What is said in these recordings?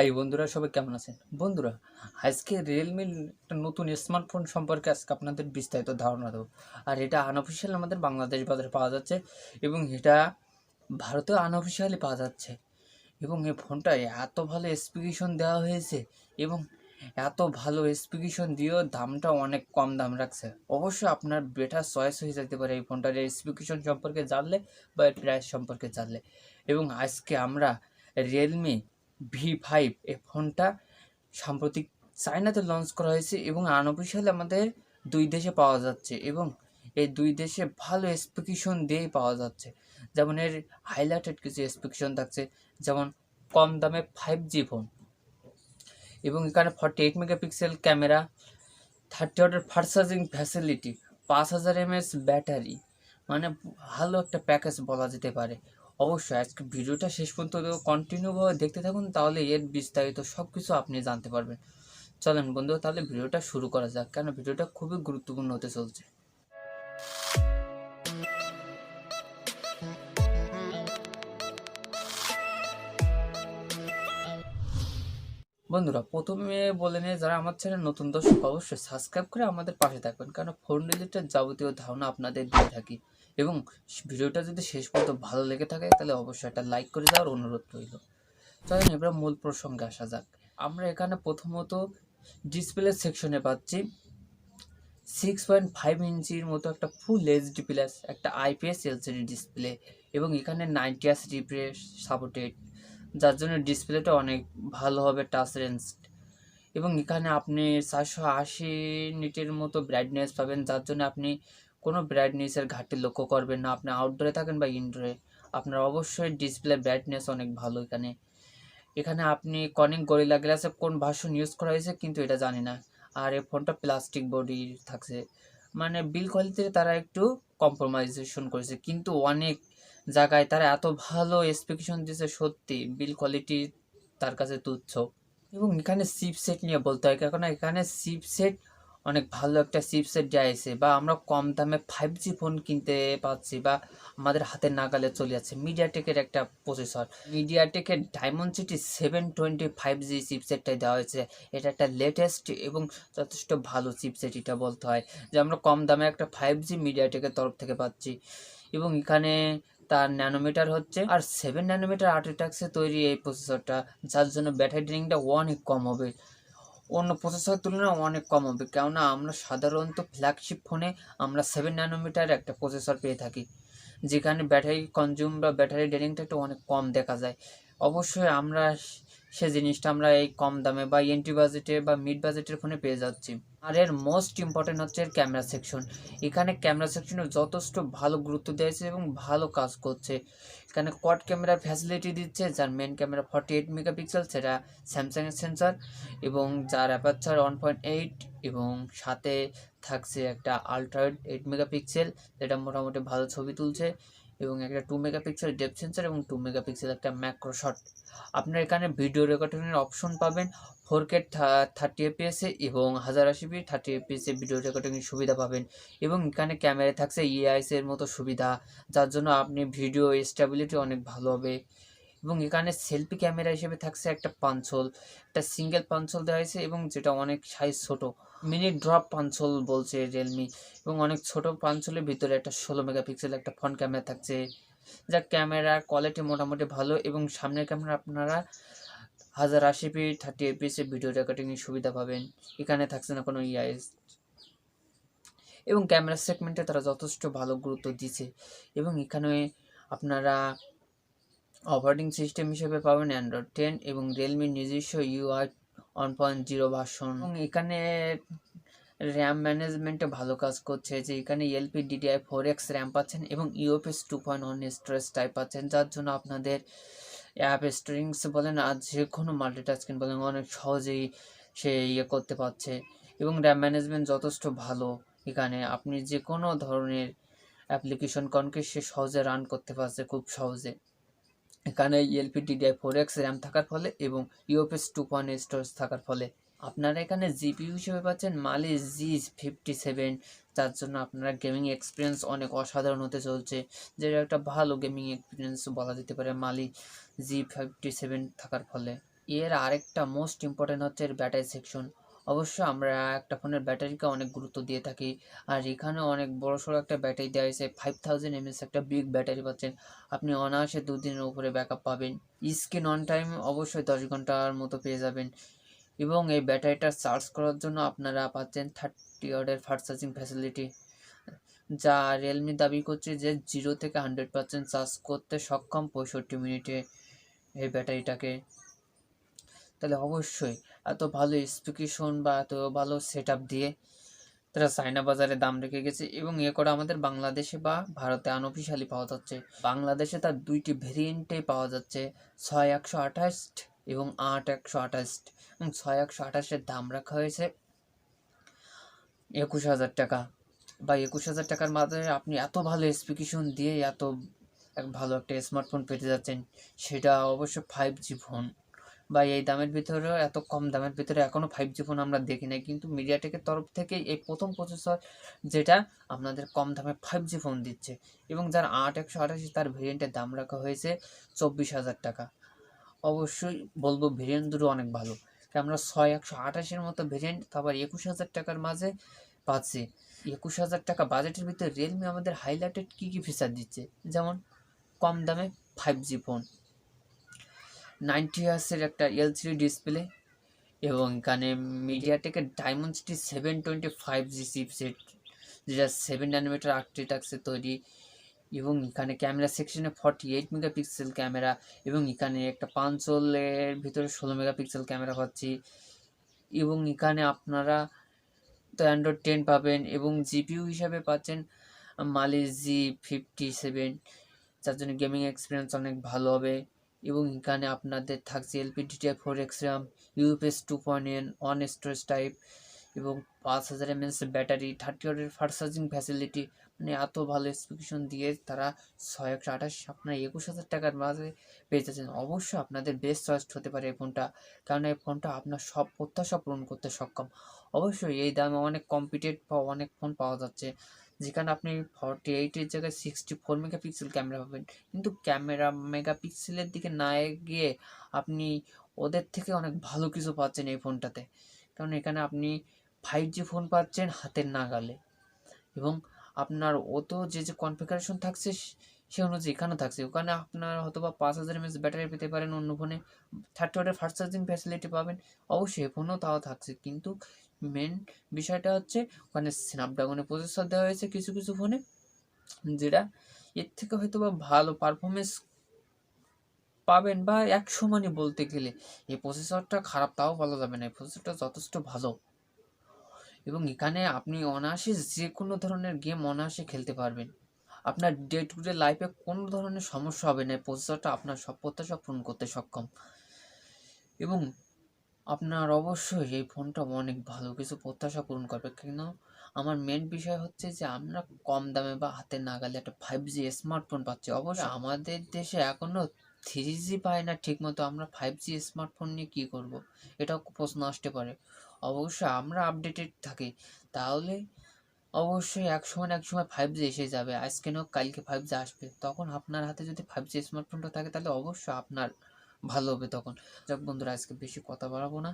High বন্ধুরা, সবাই কেমন আছেন? বন্ধুরা, আজকে রিয়েলমির একটা নতুন স্মার্টফোন সম্পর্কে আজকে আপনাদের বিস্তারিত ধারণা দেবো। আর এটা আনঅফিসিয়াল আমাদের বাংলাদেশ বাজারে পাওয়া যাচ্ছে এবং এটা ভারতেও আনঅফিসিয়ালি পাওয়া যাচ্ছে। এবং এই ফোনটা এত ভালো স্পেসিফিকেশন দেওয়া হয়েছে এবং এত ভালো স্পেসিফিকেশন দিয়েও দামটা অনেক কম দাম রাখছে। অবশ্যই আপনার বেটার চয়েস হয়ে যেতে পারে এই ফোনটার স্পেসিফিকেশন সম্পর্কে জানলে বা এর প্রাইস সম্পর্কে জানলে। এবং আজকে আমরা রিয়েলমি V5 এই ফোনটা সাম্প্রতিক চায়নাতে লঞ্চ করা হয়েছে এবং আনঅফিসিয়ালি আমাদের দুই দেশে পাওয়া যাচ্ছে এবং এই দুই দেশে ভালো স্পেসিফিকেশন দিয়েই পাওয়া যাচ্ছে। যেমন এর হাইলাইটেড কিছু স্পেসিফিকেশন থাকছে, যেমন কম দামে 5G ফোন এবং এখানে 48 মেগাপিক্সেল ক্যামেরা, 30 ওয়াটের fast charging facility, 5000 mAh battery, মানে ভালো একটা প্যাকেজ বলা যেতে পারে। অবশ্যই আজকে ভিডিওটা শেষ পর্যন্ত কন্টিনিউভাবে দেখতে থাকুন, তাহলে এর বিস্তারিত সব কিছু আপনি জানতে পারবেন। চলেন বন্ধু, তাহলে ভিডিওটা শুরু করা যাক, কেন ভিডিওটা খুবই গুরুত্বপূর্ণ হতে চলছে। বন্ধুরা, প্রথমে বলে নিয়ে যারা আমার চ্যানেল নতুন দর্শক, অবশ্যই সাবস্ক্রাইব করে আমাদের পাশে থাকবেন, কারণ ফোন রিলেটেড যাবতীয় ধারণা আপনাদের দিয়ে থাকি। এবং ভিডিওটা যদি শেষ পর্যন্ত ভালো লেগে থাকে তাহলে অবশ্যই একটা লাইক করে দেওয়ার অনুরোধ রইল। চলেন এবার মূল প্রসঙ্গে আসা যাক। আমরা এখানে প্রথমত ডিসপ্লে সেকশনে পাচ্ছি 6.5 ইঞ্চির মতো একটা ফুল এইচডি প্লাস একটা আইপিএস এলসিডি ডিসপ্লে এবং এখানে 90 হার্জ রিফ্রেশ সাপোর্টেড, যার জন্য ডিসপ্লেটা অনেক ভালো হবে টাচ রেঞ্জ। এবং এখানে আপনি 480 নিটের মতো ব্রাইটনেস পাবেন, যার জন্য আপনি কোনো ব্রাইটনেসের ঘাটতি লক্ষ্য করবেন না। আপনি আউটডোরে থাকেন বা ইনডোরে, আপনার অবশ্যই ডিসপ্লে ব্রাইটনেস অনেক ভালো। এখানে এখানে আপনি কর্নিং গরিলা গ্লাসের কোন ভার্সন ইউজ করা হয়েছে কিন্তু এটা জানি না। আর এই ফোনটা প্লাস্টিক বডি থাকছে, মানে বিল কোয়ালিটিতে তারা একটু কম্প্রোমাইজেশন করেছে, কিন্তু অনেক জায়গায় তারা এত ভালো স্পেসিফিকেশন দিয়েছে, সত্যি বিল কোয়ালিটি তার কাছে তুচ্ছ। এবং এখানে চিপসেট নিয়ে বলতে হয়, কারণ এখানে চিপসেট অনেক ভালো একটা চিপসেট দেওয়া হয়েছে, বা আমরা কম দামে 5G ফোন কিনতে পাচ্ছি বা আমাদের হাতের নাগালে চলে যাচ্ছে। মিডিয়াটেকের একটা প্রসেসর, মিডিয়াটেকের ডায়মন্ড সিটি 725G চিপসেটটাই দেওয়া হয়েছে। এটা একটা লেটেস্ট এবং যথেষ্ট ভালো চিপসেট, এটা বলতে হয় যে আমরা কম দামে একটা 5G মিডিয়াটেকের তরফ থেকে পাচ্ছি। এবং এখানে তার ন্যানোমিটার হচ্ছে আর 7 ন্যানোমিটার আর্কিটেকচারে তৈরি এই প্রসেসরটা, যার জন্য ব্যাটারি ড্রেনিংটা অনেক কম হবে, অন্য প্রসেসরের তুলনায় অনেক কম হবে। কেননা আমরা সাধারণত ফ্ল্যাগশিপ ফোনে আমরা 7 ন্যানোমিটার একটা প্রসেসর পেয়ে থাকি, যেখানে ব্যাটারি কনজিউম বা ব্যাটারি ড্রেনিংটা একটু অনেক কম দেখা যায়। অবশ্যই আমরা সে জিনিসটা আমরা এই কম দামে বা এন্ট্রি বাজেটে বা মিড বাজেটের ফোনে পেয়ে যাচ্ছি। আর এর মোস্ট ইম্পর্টেন্ট হচ্ছে এর ক্যামেরা সেকশন। এখানে ক্যামেরা সেকশনে যথেষ্ট ভালো গুরুত্ব দিয়েছে এবং ভালো কাজ করছে। এখানে কোয়াড ক্যামেরার ফ্যাসিলিটি দিচ্ছে, যার মেন ক্যামেরা 48 মেগাপিক্সেল, সেটা স্যামসাংয়ের সেন্সার, এবং যার অ্যাপারচার 1.8, এবং সাথে থাকছে একটা আলট্রা 8 মেগাপিক্সেল, যেটা মোটামুটি ভালো ছবি তুলছে, এবং একটা 2 মেগাপিক্সেল ডেপথ সেন্সার এবং 2 মেগাপিক্সেল একটা ম্যাক্রো শট। আপনার এখানে ভিডিও রেকর্ডিংয়ের অপশন পাবেন 4K 30 fps এবং 1080p 30 fps ভিডিও রেকর্ডিংয়ের সুবিধা পাবেন। এবং এখানে ক্যামেরায় থাকছে ইআইএস এর মতো সুবিধা, যার জন্য আপনি ভিডিও স্টেবিলিটি অনেক ভালো হবে। এবং এখানে সেলফি ক্যামেরা হিসেবে থাকছে একটা পাঞ্চল, একটা সিঙ্গেল পাঞ্চল দেওয়া হয়েছে এবং যেটা অনেক সাইজ ছোট, মিনি ড্রপ পাঞ্চল বলছে রিয়েলমি। এবং অনেক ছোট পাঞ্চলের ভিতরে একটা 16 মেগাপিক্সেল একটা ফ্রন্ট ক্যামেরা থাকছে, যার ক্যামেরার কোয়ালিটি মোটামুটি ভালো। এবং সামনের ক্যামেরা আপনারা 1080p 30 fps ভিডিও রেকর্ডিংয়ের সুবিধা পাবেন। এখানে থাকছে না কোনো ইআইএস। এবং ক্যামেরা সেগমেন্টে তারা যথেষ্ট ভালো গুরুত্ব দিচ্ছে। এবং এখানে আপনারা অপারেটিং সিস্টেম হিসেবে পাবেন অ্যান্ড্রয়েড 10 এবং রিয়েলমির নিজস্ব UI 1.0 ভার্সন। এবং এখানে র্যাম ম্যানেজমেন্টে ভালো কাজ করছে, যে এখানে LPDDR4X র্যাম পাচ্ছেন এবং UFS 2.1 স্টোরেজ টাইপ পাচ্ছেন, যার জন্য আপনাদের অ্যাপ স্টোরিংস বলেন আর যে কোনো মাল্টিটাস্কিং বলেন অনেক সহজেই সে করতে পারছে। এবং র্যাম ম্যানেজমেন্ট যথেষ্ট ভালো, এখানে আপনি যে কোনো ধরনের অ্যাপ্লিকেশন কনকে সে সহজে রান করতে পারছে খুব সহজে। এখানে LPDDR4X র্যাম থাকার ফলে এবং UFS 2.1 স্টোরেজ থাকার ফলে আপনারা এখানে জিপিইউ হিসেবে পাচ্ছেন মালি G57, যার জন্য আপনারা গেমিং এক্সপিরিয়েন্স অনেক অসাধারণ হতে চলছে, যেটা একটা ভালো গেমিং এক্সপিরিয়েন্স বলা যেতে পারে মালি G57 থাকার ফলে। এর আরেকটা মোস্ট ইম্পর্টেন্ট হচ্ছে এর ব্যাটারি সেকশন। অবশ্যই আমরা একটা ফোনের ব্যাটারিকে অনেক গুরুত্ব দিয়ে থাকি, আর এখানে অনেক বড়সড় একটা ব্যাটারি দেওয়া হয়েছে। 5000 mAh একটা বিগ ব্যাটারি পাচ্ছেন। আপনি অনায়াসে 2 দিনের উপরে ব্যাকআপ পাবেন। স্ক্রিন অন টাইম অবশ্যই 10 ঘন্টার মতো পেয়ে যাবেন। এবং এই ব্যাটারিটা চার্জ করার জন্য আপনারা পাচ্ছেন 30 ওয়াটের ফাস্ট চার্জিং ফ্যাসিলিটি, যা রিয়েলমি দাবি করছে যে 0 থেকে 100% চার্জ করতে সক্ষম 65 মিনিটে এই ব্যাটারিটাকে। তাহলে অবশ্যই এত ভালো স্পেসিফিকেশন বা এত ভালো সেটআপ দিয়ে তারা চায়না বাজারে দাম রেখে গেছে, এবং এ করে আমাদের বাংলাদেশে বা ভারতে আনঅফিসিয়ালি পাওয়া যাচ্ছে। বাংলাদেশে তার 2টি ভেরিয়েন্টে পাওয়া যাচ্ছে, 6128 এবং 8128। এবং 6128-এর দাম রাখা হয়েছে 21,000 টাকা। বা 21,000 টাকার মাধ্যমে আপনি এত ভালো স্পেসিফিকেশন দিয়ে এত ভালো একটা স্মার্টফোন পেতে যাচ্ছেন, সেটা অবশ্যই 5G ফোন। বা এই দামের ভিতরেও, এত কম দামের ভিতরে এখনও 5G ফোন আমরা দেখি নাই, কিন্তু মিডিয়াটেকের তরফ থেকে এই প্রথম প্রসেসর যেটা আপনাদের কম দামে 5G ফোন দিচ্ছে। এবং যার 8128 তার ভেরিয়েন্টের দাম রাখা হয়েছে 24,000 টাকা। অবশ্যই বলবো ভেরিয়েন্ট দুটো অনেক ভালো। আমরা 6128-এর মতো ভেরিয়েন্ট তারপর 21,000 টাকার মাঝে পাচ্ছি। 21,000 টাকা বাজেটের ভিতরে রিয়েলমি আমাদের হাইলাইটেড কী কী ফিচার দিচ্ছে, যেমন কম দামে 5G ফোন, 90 হার্টজের একটা এলসিডি ডিসপ্লে, এবং এখানে মিডিয়াটেকের ডায়মন্ডসটি 725G চিপসেট, যেটা 7 nm আর্কিটেকচারে তৈরি। এবং এখানে ক্যামেরা সেকশনে 48 মেগাপিক্সেল ক্যামেরা, এবং এখানে একটা পাঞ্চলের ভিতরে 16 মেগাপিক্সেল ক্যামেরা পাচ্ছি। এবং এখানে আপনারা তো অ্যান্ড্রয়েড 10 পাবেন, এবং জিপিইউ হিসাবে পাচ্ছেন মালি G57, যার জন্য গেমিং এক্সপিরিয়েন্স অনেক ভালো হবে। এবং এখানে আপনাদের থাকছে LPDDR4 X RAM, UFS 2.1 storage type, এবং 5000 mAh ব্যাটারি, 30 ওয়াটের ফাস্ট চার্জিং ফ্যাসিলিটি। মানে এত ভালো স্পেসিফিকেশন দিয়ে তারা 6128 আপনার 21,000 টাকার মাঝে পেয়ে যাচ্ছেন। অবশ্যই আপনাদের বেস্ট চয়েস হতে পারে এই ফোনটা, কারণ এই ফোনটা আপনার সব প্রত্যাশা পূরণ করতে সক্ষম। অবশ্যই এই দামে অনেক কম্পিটেড বা অনেক ফোন পাওয়া যাচ্ছে, যেখানে আপনি 48-এর জায়গায় 64 মেগাপিক্সেল ক্যামেরা পাবেন। কিন্তু ক্যামেরা মেগাপিক্সেলের দিকে না গিয়ে আপনি ওদের থেকে অনেক ভালো কিছু পাচ্ছেন এই ফোনটাতে, কারণ এখানে আপনি 5G ফোন পাচ্ছেন হাতের নাগালে। এবং আপনার তো যে কনফিগারেশন থাকছে সে অনুযায়ী এখানেও থাকছে। ওখানে আপনার হয়তো বা 5000 mAh ব্যাটারি পেতে পারেন, অন্য ফোনে 30 ওয়াটের ফাস্ট চার্জিং ফ্যাসিলিটি পাবেন। অবশ্যই এই ফোনেও তাও থাকছে, কিন্তু মেন বিষয়টা হচ্ছে ওখানে স্ন্যাপড্রাগনের প্রসেসর দেওয়া হয়েছে কিছু কিছু ফোনে, যেটা এর থেকে হয়তো বা ভালো পারফরমেন্স পাবেন, বা এক সমানই বলতে গেলে। এই প্রসেসরটা খারাপ তাও বলা যাবে না, এই প্রসেসরটা যথেষ্ট ভালো। এবং এখানে আপনি অনায়াসে যে কোনো ধরনের গেম অনায়াসে খেলতে পারবেন। আপনার ডে টু ডে লাইফে কোনো ধরনের সমস্যা হবে না, এই প্রসেসরটা আপনার সব প্রত্যাশা পূরণ করতে সক্ষম। এবং আপনার অবশ্যই এই ফোনটা অনেক ভালো কিছু প্রত্যাশা পূরণ করবে। কেন, আমার মেন বিষয় হচ্ছে যে আমরা কম দামে বা হাতের নাগালে একটা 5G স্মার্টফোন পাচ্ছি। অবশ্যই আমাদের দেশে এখনও 3G পায় না ঠিকমতো, আমরা 5G স্মার্টফোন নিয়ে কী করব, এটাও প্রশ্ন আসতে পারে। অবশ্যই আমরা আপডেটেড থাকি, তাহলে অবশ্যই একসময় না একসময় 5G এসে যাবে। আজকে হোক কালকে 5G আসবে, তখন আপনার হাতে যদি 5G স্মার্টফোনটা থাকে তাহলে অবশ্যই আপনার ভালো হবে তখন। যাক বন্ধুরা, আজকে বেশি কথা বাড়াবো না,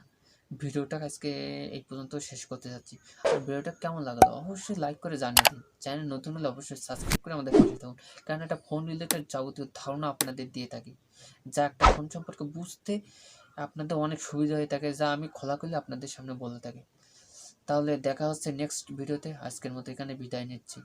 ভিডিওটা আজকে এই পর্যন্ত শেষ করতে যাচ্ছি। আর ভিডিওটা কেমন লাগলো অবশ্যই লাইক করে জানিয়ে দিন। চ্যানেল নতুন হলে অবশ্যই সাবস্ক্রাইব করে আমাদের পাশে থাকুন, কারণ একটা ফোন রিলেটেড যাবতীয় ধারণা আপনাদের দিয়ে থাকি, যা একটা ফোন সম্পর্কে বুঝতে আপনাদের অনেক সুবিধা হয়ে থাকে, যা আমি খোলাখুলি আপনাদের সামনে বলে থাকি। তাহলে দেখা হচ্ছে নেক্সট ভিডিওতে। আজকের মতো এখানে বিদায় নিচ্ছি।